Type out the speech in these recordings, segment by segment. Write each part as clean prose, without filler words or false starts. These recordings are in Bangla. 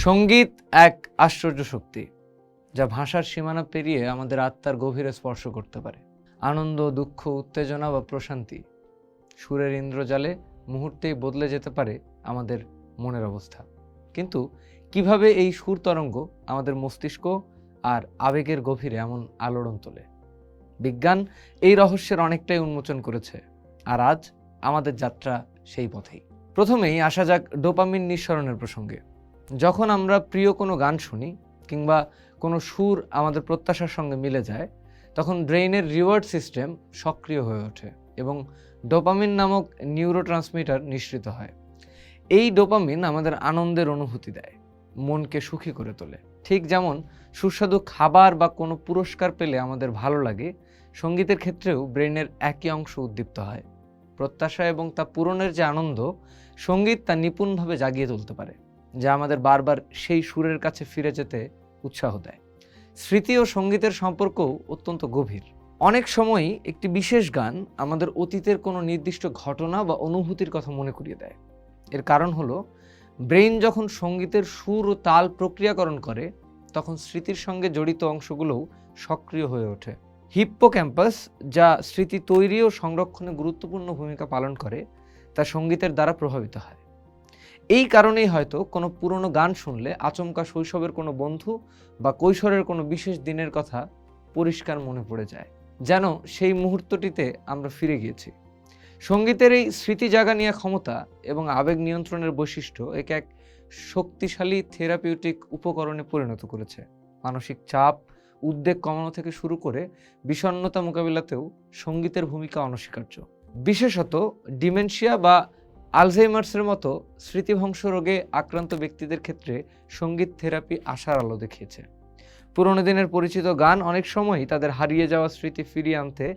সঙ্গীত এক আশ্চর্য শক্তি, যা ভাষার সীমানা পেরিয়ে আমাদের আত্মার গভীরে স্পর্শ করতে পারে। আনন্দ, দুঃখ, উত্তেজনা বা প্রশান্তি সুরের ইন্দ্রজালে মুহূর্তেই বদলে যেতে পারে আমাদের মনের অবস্থা। কিন্তু কিভাবে এই সুর তরঙ্গ আমাদের মস্তিষ্ক আর আবেগের গভীরে এমন আলোড়ন তোলে? বিজ্ঞান এই রহস্যের অনেকটাই উন্মোচন করেছে, আর আজ আমাদের যাত্রা সেই পথেই। প্রথমেই আসা যাক ডোপামিন নিঃসরণের প্রসঙ্গে। যখন আমরা প্রিয় কোনো গান শুনি কিংবা কোনো সুর আমাদের প্রত্যাশার সঙ্গে মিলে যায়, তখন ব্রেইনের রিওয়ার্ড সিস্টেম সক্রিয় হয়ে ওঠে এবং ডোপামিন নামক নিউরোট্রান্সমিটার নিঃসৃত হয়। এই ডোপামিন আমাদের আনন্দের অনুভূতি দেয়, মনকে সুখী করে তোলে। ঠিক যেমন সুস্বাদু খাবার বা কোনো পুরস্কার পেলে আমাদের ভালো লাগে, সঙ্গীতের ক্ষেত্রেও ব্রেইনের একই অংশ উদ্দীপ্ত হয়। প্রত্যাশা এবং তা পূরণের যে আনন্দ, সঙ্গীত তা নিপুণভাবে জাগিয়ে তুলতে পারে, যা আমাদের বারবার সেই সুরের কাছে ফিরে যেতে উৎসাহ দেয়। স্মৃতি ও সঙ্গীতের সম্পর্কও অত্যন্ত গভীর। অনেক সময়ই একটি বিশেষ গান আমাদের অতীতের কোনো নির্দিষ্ট ঘটনা বা অনুভূতির কথা মনে করিয়ে দেয়। এর কারণ হলো, ব্রেইন যখন সঙ্গীতের সুর ও তাল প্রক্রিয়াকরণ করে, তখন স্মৃতির সঙ্গে জড়িত অংশগুলোও সক্রিয় হয়ে ওঠে। হিপ্পোক্যাম্পাস, যা স্মৃতি তৈরি ও সংরক্ষণে গুরুত্বপূর্ণ ভূমিকা পালন করে, তা সঙ্গীতের দ্বারা প্রভাবিত হয়। এই কারণেই হয়তো কোনো পুরনো গান শুনলে আচমকা শৈশবের কোনো বন্ধু বা কৈশোরের কোনো বিশেষ দিনের কথা পরিষ্কার মনে পড়ে যায়, যেন সেই মুহূর্তটিতে আমরা ফিরে গিয়েছি। সঙ্গীতের এই স্মৃতি জাগানিয়া ক্ষমতা এবং আবেগ নিয়ন্ত্রণের বৈশিষ্ট্য একে এক শক্তিশালী থেরাপিউটিক উপকরণে পরিণত করেছে। মানসিক চাপ, উদ্বেগ কমানো থেকে শুরু করে বিষণ্ণতা মোকাবিলাতেও সঙ্গীতের ভূমিকা অনস্বীকার্য। বিশেষত ডিমেনশিয়া বা আলঝেইমার্সের মতো স্মৃতিভ্রংশ রোগে আক্রান্ত ব্যক্তিদের ক্ষেত্রে সঙ্গীত থেরাপি আশার আলো দেখিয়েছে। পুরনো দিনের পরিচিত গান অনেক সময়ই তাদের হারিয়ে যাওয়া স্মৃতি ফিরিয়ে আনতে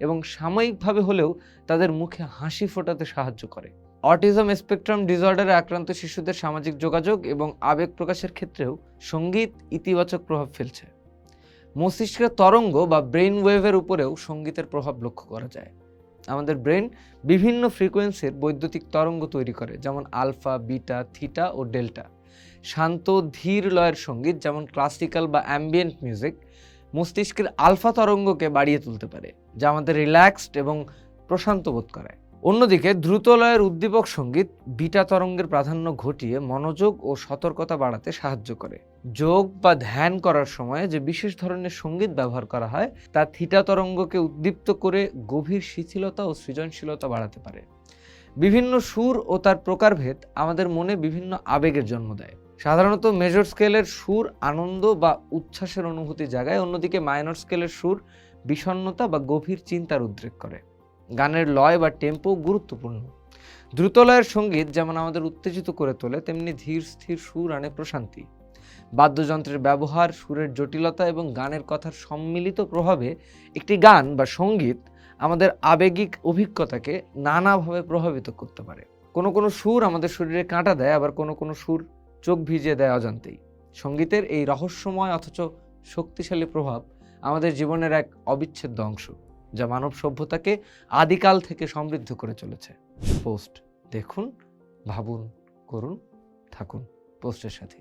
এবং সাময়িকভাবে হলেও তাদের মুখে হাসি ফোটাতে সাহায্য করে। অটিজম স্পেকট্রাম ডিসঅর্ডারে আক্রান্ত শিশুদের সামাজিক যোগাযোগ এবং আবেগ প্রকাশের ক্ষেত্রেও সঙ্গীত ইতিবাচক প্রভাব ফেলছে। মস্তিষ্কের তরঙ্গ বা ব্রেইন ওয়েভের উপরেও সঙ্গীতের প্রভাব লক্ষ্য করা যায়। আমাদের ব্রেন বিভিন্ন ফ্রিকোয়েন্সির বৈদ্যুতিক তরঙ্গ তৈরি করে, যেমন আলফা, বিটা, থিটা ও ডেল্টা। শান্ত, ধীর লয়ের সঙ্গীত, যেমন ক্লাসিক্যাল বা অ্যাম্বিয়েন্ট মিউজিক, মস্তিষ্কের আলফা তরঙ্গকে বাড়িয়ে তুলতে পারে, যা আমাদের রিল্যাক্সড এবং প্রশান্ত বোধ করায়। অন্যদিকে দ্রুত লয়ের উদ্দীপক সঙ্গীত বিটা তরঙ্গের প্রাধান্য ঘটিয়ে মনোযোগ ও সতর্কতা বাড়াতে সাহায্য করে। যোগ বা ধ্যান করার সময় যে বিশেষ ধরনের সঙ্গীত ব্যবহার করা হয়, তা থিটা তরঙ্গকে উদ্দীপ্ত করে গভীর শিথিলতা ও সৃজনশীলতা বাড়াতে পারে। বিভিন্ন সুর ও তার প্রকারভেদ আমাদের মনে বিভিন্ন আবেগের জন্ম দেয়। সাধারণত মেজর স্কেলের সুর আনন্দ বা উচ্ছ্বাসের অনুভূতি জাগায়, অন্যদিকে মাইনর স্কেলের সুর বিষণ্ণতা বা গভীর চিন্তার উদ্রেক করে। গানের লয় বা টেম্পো গুরুত্বপূর্ণ। দ্রুত লয়ের সঙ্গীত যেমন আমাদের উত্তেজিত করে তোলে, তেমনি ধীর স্থির সুর আনে প্রশান্তি। বাদ্যযন্ত্রের ব্যবহার, সুরের জটিলতা এবং গানের কথার সম্মিলিত প্রভাবে একটি গান বা সঙ্গীত আমাদের আবেগিক অভিজ্ঞতাকে নানাভাবে প্রভাবিত করতে পারে। কোনো কোনো সুর আমাদের শরীরে কাঁটা দেয়, আবার কোনো কোনো সুর চোখ ভিজিয়ে দেয় অজান্তেই। সঙ্গীতের এই রহস্যময় অথচ শক্তিশালী প্রভাব আমাদের জীবনের এক অবিচ্ছেদ্য অংশ, যা মানব সভ্যতাকে আদিকাল থেকে সমৃদ্ধ করে চলেছে। পোস্ট দেখুন, ভাবুন, করুন, থাকুন পোস্টের সাথে।